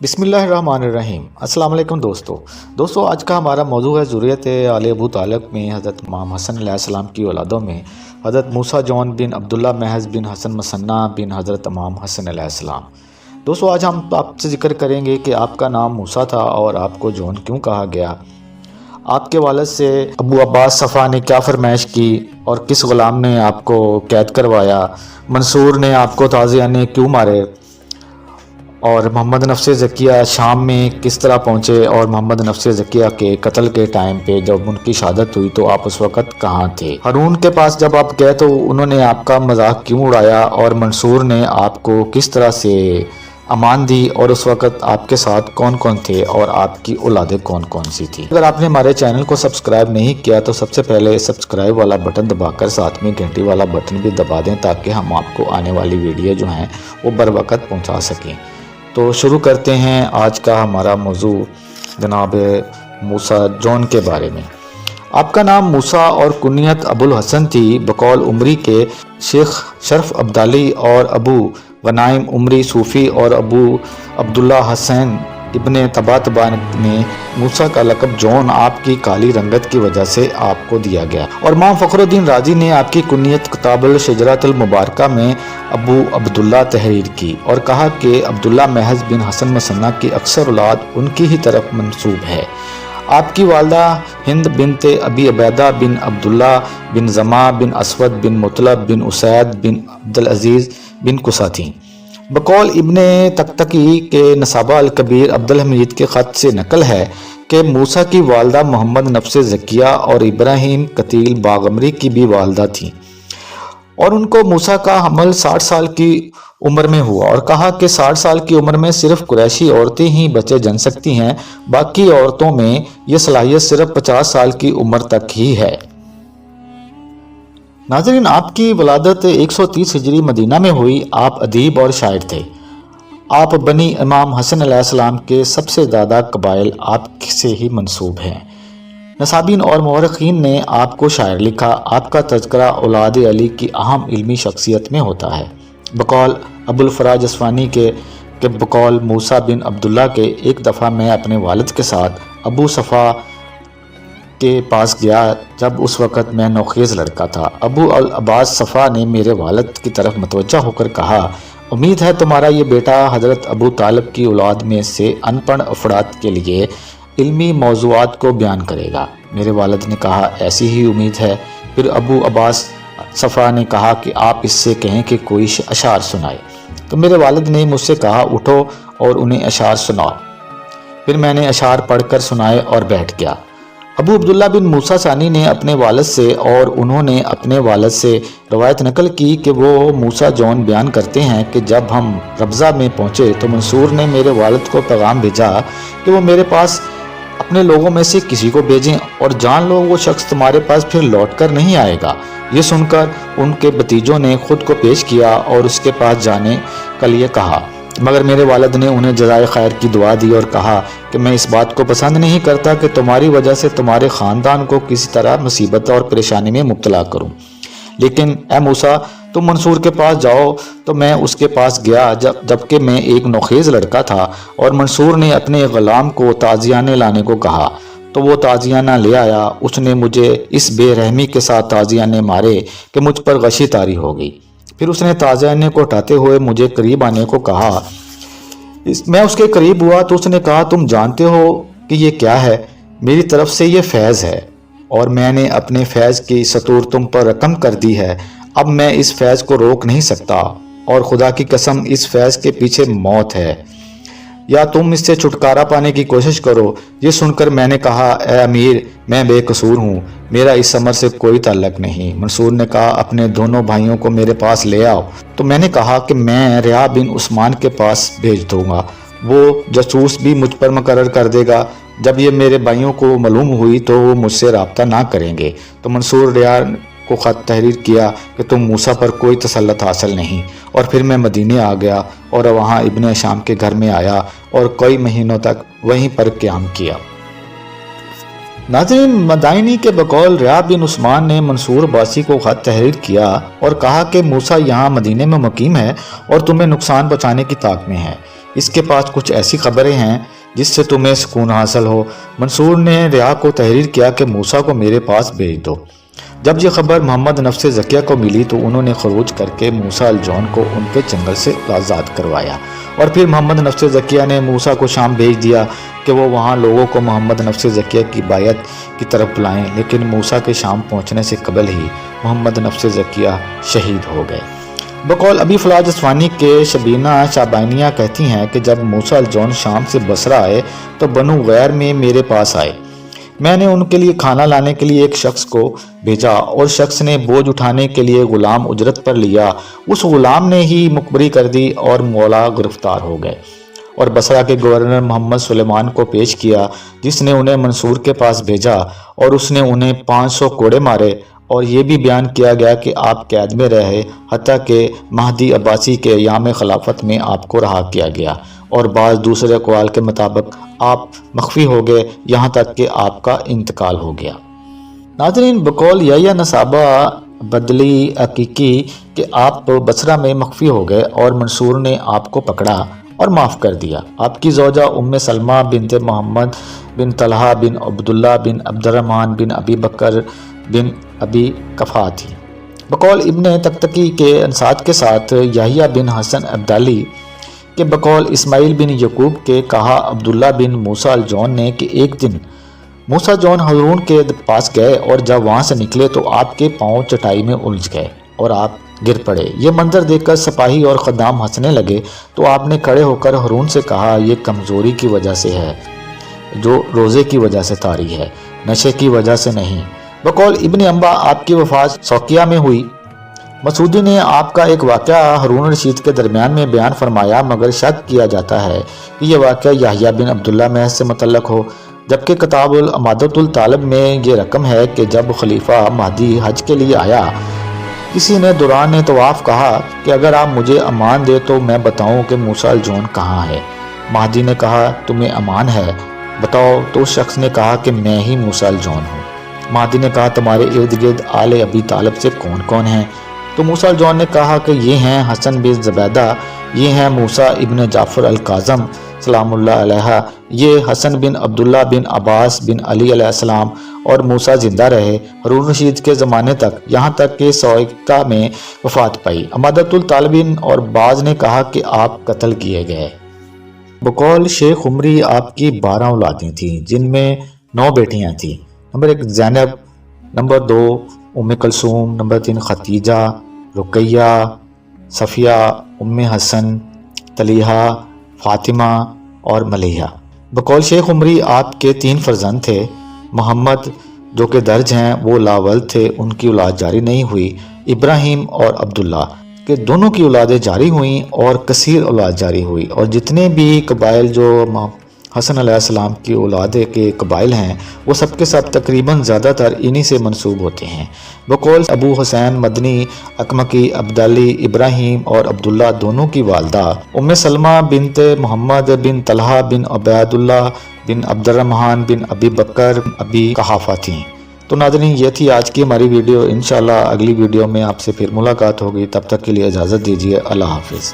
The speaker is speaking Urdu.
بسم اللہ الرحمن الرحیم۔ السلام علیکم دوستو آج کا ہمارا موضوع ہے ذریت آل ابو طالب میں حضرت امام حسن علیہ السلام کی اولادوں میں حضرت موسیٰ جون بن عبداللہ محض بن حسن مثنیٰ بن حضرت امام حسن علیہ السلام۔ دوستو آج ہم آپ سے ذکر کریں گے کہ آپ کا نام موسیٰ تھا اور آپ کو جون کیوں کہا گیا، آپ کے والد سے ابو عباس صفا نے کیا فرمائش کی اور کس غلام نے آپ کو قید کروایا، منصور نے آپ کو تازیانے کیوں مارے، اور محمد نفس زکیہ شام میں کس طرح پہنچے، اور محمد نفس زکیہ کے قتل کے ٹائم پہ جب ان کی شہادت ہوئی تو آپ اس وقت کہاں تھے، ہارون کے پاس جب آپ گئے تو انہوں نے آپ کا مذاق کیوں اڑایا، اور منصور نے آپ کو کس طرح سے امان دی، اور اس وقت آپ کے ساتھ کون کون تھے اور آپ کی اولادیں کون کون سی تھی۔ اگر آپ نے ہمارے چینل کو سبسکرائب نہیں کیا تو سب سے پہلے سبسکرائب والا بٹن دبا کر ساتھ میں گھنٹی والا بٹن بھی دبا دیں تاکہ ہم آپ کو آنے والی ویڈیو جو ہیں وہ بر وقت پہنچا سکیں۔ تو شروع کرتے ہیں آج کا ہمارا موضوع جناب موسیٰ جون کے بارے میں۔ آپ کا نام موسیٰ اور کنیت ابو الحسن تھی، بقول عمری کے شیخ شرف عبدالی اور ابو غنائم عمری صوفی اور ابو عبداللہ حسین ابن طباطبا نے موسیٰ کا لقب جون آپ کی کالی رنگت کی وجہ سے آپ کو دیا گیا، اور امام فخر الدین رازی نے آپ کی کنیت کتاب الشجرۃ المبارکہ میں ابو عبداللہ تحریر کی اور کہا کہ عبداللہ محض بن حسن مثنیٰ کی اکثر اولاد ان کی ہی طرف منسوب ہے۔ آپ کی والدہ ہند بنت ابی عبیدہ بن عبداللہ بن زما بن اسود بن مطلب بن اسید بن عبدالعزیز بن قصہ تھیں۔ بقول ابن تکتکی کے نسابہ الکبیر عبدالحمید کے خط سے نقل ہے کہ موسیٰ کی والدہ محمد نفس زکیہ اور ابراہیم قتیل باغمری کی بھی والدہ تھیں، اور ان کو موسیٰ کا حمل 60 سال کی عمر میں ہوا، اور کہا کہ 60 سال کی عمر میں صرف قریشی عورتیں ہی بچے جن سکتی ہیں، باقی عورتوں میں یہ صلاحیت صرف 50 سال کی عمر تک ہی ہے۔ ناظرین، آپ کی ولادت 130 ہجری مدینہ میں ہوئی۔ آپ ادیب اور شاعر تھے۔ آپ بنی امام حسن علیہ السلام کے سب سے زیادہ قبائل آپ سے ہی منسوب ہیں۔ نصابین اور مورخین نے آپ کو شاعر لکھا۔ آپ کا تذکرہ اولاد علی کی اہم علمی شخصیت میں ہوتا ہے۔ بقول ابو الفراج اصفہانی کے بقول موسیٰ بن عبداللہ کے ایک دفعہ میں اپنے والد کے ساتھ ابو صفا کے پاس گیا جب اس وقت میں نوخیز لڑکا تھا۔ ابو العباس صفا نے میرے والد کی طرف متوجہ ہو کر کہا، امید ہے تمہارا یہ بیٹا حضرت ابو طالب کی اولاد میں سے ان پڑھ افراد کے لیے علمی موضوعات کو بیان کرے گا۔ میرے والد نے کہا، ایسی ہی امید ہے۔ پھر ابو عباس صفا نے کہا کہ آپ اس سے کہیں کہ کوئی اشعار سنائے، تو میرے والد نے مجھ سے کہا، اٹھو اور انہیں اشعار سناؤ۔ پھر میں نے اشعار پڑھ کر سنائے اور بیٹھ گیا۔ ابو عبداللہ بن موسیٰ ثانی نے اپنے والد سے اور انہوں نے اپنے والد سے روایت نقل کی کہ وہ موسیٰ جون بیان کرتے ہیں کہ جب ہم ربضہ میں پہنچے تو منصور نے میرے والد کو پیغام بھیجا کہ وہ میرے پاس اپنے لوگوں میں سے کسی کو بھیجیں، اور جان لو وہ شخص تمہارے پاس پھر لوٹ کر نہیں آئے گا۔ یہ سن کر ان کے بھتیجوں نے خود کو پیش کیا اور اس کے پاس جانے کے لیے کہا، مگر میرے والد نے انہیں جزائے خیر کی دعا دی اور کہا کہ میں اس بات کو پسند نہیں کرتا کہ تمہاری وجہ سے تمہارے خاندان کو کسی طرح مصیبت اور پریشانی میں مبتلا کروں، لیکن اے موسیٰ تم منصور کے پاس جاؤ۔ تو میں اس کے پاس گیا جبکہ میں ایک نوخیز لڑکا تھا، اور منصور نے اپنے غلام کو تازیانے لانے کو کہا تو وہ تازیانہ لے آیا۔ اس نے مجھے اس بے رحمی کے ساتھ تازیانے مارے کہ مجھ پر غشی طاری ہو گئی۔ پھر اس نے تازیانے کو اٹھاتے ہوئے مجھے قریب آنے کو کہا۔ میں اس کے قریب ہوا تو اس نے کہا، تم جانتے ہو کہ یہ کیا ہے؟ میری طرف سے یہ فیض ہے، اور میں نے اپنے فیض کی سطور تم پر رقم کر دی ہے۔ اب میں اس فیض کو روک نہیں سکتا، اور خدا کی قسم اس فیض کے پیچھے موت ہے، یا تم اس سے چھٹکارا پانے کی کوشش کرو۔ یہ سن کر میں نے کہا، اے امیر، میں بے قصور ہوں، میرا اس امر سے کوئی تعلق نہیں۔ منصور نے کہا، اپنے دونوں بھائیوں کو میرے پاس لے آؤ۔ تو میں نے کہا کہ میں ریا بن عثمان کے پاس بھیج دوں گا، وہ جاسوس بھی مجھ پر مقرر کر دے گا۔ جب یہ میرے بھائیوں کو معلوم ہوئی تو وہ مجھ سے رابطہ نہ کریں گے۔ تو منصور ریا کو خط تحریر کیا کہ تم موسیٰ پر کوئی تسلط حاصل نہیں، اور پھر میں مدینے آ گیا اور وہاں ابن شام کے گھر میں آیا اور کئی مہینوں تک وہیں پر قیام کیا۔ ناظرین، مدائنی کے بقول ریا بن عثمان نے منصور عباسی کو خط تحریر کیا اور کہا کہ موسیٰ یہاں مدینے میں مقیم ہے اور تمہیں نقصان پہنچانے کی طاق میں ہے، اس کے پاس کچھ ایسی خبریں ہیں جس سے تمہیں سکون حاصل ہو۔ منصور نے رعا کو تحریر کیا کہ موسیٰ کو میرے پاس بھیج دو۔ جب یہ خبر محمد نفس زکیہ کو ملی تو انہوں نے خروج کر کے موسیٰ الجون کو ان کے جنگل سے آزاد کروایا، اور پھر محمد نفس زکیہ نے موسیٰ کو شام بھیج دیا کہ وہ وہاں لوگوں کو محمد نفس زکیہ کی بیعت کی طرف بلائیں، لیکن موسیٰ کے شام پہنچنے سے قبل ہی محمد نفس زکیہ شہید ہو گئے۔ بقول ابی فلاح اسفانی کے شبینہ شابانیہ کہتی ہیں کہ جب موسیٰ الجون شام سے بصرہ آئے تو بنو غیر میں میرے پاس آئے۔ میں نے ان کے لیے کھانا لانے کے لیے ایک شخص کو بھیجا، اور شخص نے بوجھ اٹھانے کے لیے غلام اجرت پر لیا۔ اس غلام نے ہی مخبری کر دی اور مولا گرفتار ہو گئے، اور بصرہ کے گورنر محمد سلیمان کو پیش کیا، جس نے انہیں منصور کے پاس بھیجا، اور اس نے انہیں 500 کوڑے مارے، اور یہ بھی بیان کیا گیا کہ آپ قید میں رہے حتیٰ کہ مہدی عباسی کے ایام خلافت میں آپ کو رہا کیا گیا، اور بعض دوسرے اقوال کے مطابق آپ مخفی ہو گئے یہاں تک کہ آپ کا انتقال ہو گیا۔ ناظرین، بقول یحییٰ نصابہ بدلی عقیقی کہ آپ بصرہ میں مخفی ہو گئے اور منصور نے آپ کو پکڑا اور معاف کر دیا۔ آپ کی زوجہ ام سلمہ بنت محمد بن طلحہ بن عبداللہ بن عبد الرحمن بن ابی بکر بن ابی قفا تھی۔ بقول ابن تکتکی کے انصات کے ساتھ یحییٰ بن حسن عبدالی کہ بقول اسماعیل بن یعقوب کے کہا عبداللہ بن موسیٰ الجون نے کہ ایک دن موسیٰ جون ہارون کے پاس گئے، اور جب وہاں سے نکلے تو آپ کے پاؤں چٹائی میں الجھ گئے اور آپ گر پڑے۔ یہ منظر دیکھ کر سپاہی اور خدام ہنسنے لگے، تو آپ نے کھڑے ہو کر ہارون سے کہا یہ کمزوری کی وجہ سے ہے، جو روزے کی وجہ سے طاری ہے، نشے کی وجہ سے نہیں۔ بقول ابن انبا آپ کی وفات سوقیہ میں ہوئی۔ مسعودی نے آپ کا ایک واقعہ ہارون رشید کے درمیان میں بیان فرمایا، مگر شک کیا جاتا ہے کہ یہ واقعہ یحییٰ بن عبداللہ محض سے متعلق ہو، جبکہ کتاب العمادۃ الطالب میں یہ رقم ہے کہ جب خلیفہ مہدی حج کے لیے آیا، کسی نے دوران طواف کہا کہ اگر آپ مجھے امان دے تو میں بتاؤں کہ موسیٰ الجون کہاں ہے۔ مہدی نے کہا تمہیں امان ہے، بتاؤ۔ تو اس شخص نے کہا کہ میں ہی موسیٰ الجون ہوں۔ مہدی نے کہا تمہارے ارد گرد آل ابی طالب سے کون کون ہیں؟ تو موسیٰ الجون نے کہا کہ یہ ہیں حسن بن زبیدہ، یہ ہیں موسیٰ ابن جعفر الکاظم سلام اللہ علیہ، یہ حسن بن عبداللہ بن عباس بن علی علیہ السلام، اور موسیٰ زندہ رہے ہارون رشید کے زمانے تک، یہاں تک کہ سوقیہ میں وفات پائی۔ عمادۃ الطالبین اور بعض نے کہا کہ آپ قتل کیے گئے۔ بقول شیخ عمری آپ کی 12 اولادیں تھیں، جن میں 9 بیٹیاں تھیں۔ نمبر 1 زینب، نمبر 2 ام کلثوم، نمبر 3 ختیجہ، رقیہ، صفیہ، ام حسن، طلیحہ، فاطمہ اور ملیحہ۔ بقول شیخ عمری آپ کے 3 فرزند تھے۔ محمد جو کہ درج ہیں وہ لاولد تھے، ان کی اولاد جاری نہیں ہوئی۔ ابراہیم اور عبداللہ کہ دونوں کی اولادیں جاری ہوئیں اور کثیر اولاد جاری ہوئی، اور جتنے بھی قبائل جو حسن علیہ السلام کی اولاد کے قبائل ہیں وہ سب کے سب تقریباً زیادہ تر انہی سے منسوب ہوتے ہیں۔ بقول ابو حسین مدنی اکمکی عبدالی ابراہیم اور عبداللہ دونوں کی والدہ ام سلمہ بنت محمد بن طلحہ بن عبید اللہ بن عبد الرحمن بن ابی بکر ابی قحافہ تھیں۔ تو ناظرین یہ تھی آج کی ہماری ویڈیو، انشاءاللہ اگلی ویڈیو میں آپ سے پھر ملاقات ہوگی، تب تک کے لیے اجازت دیجیے، اللہ حافظ۔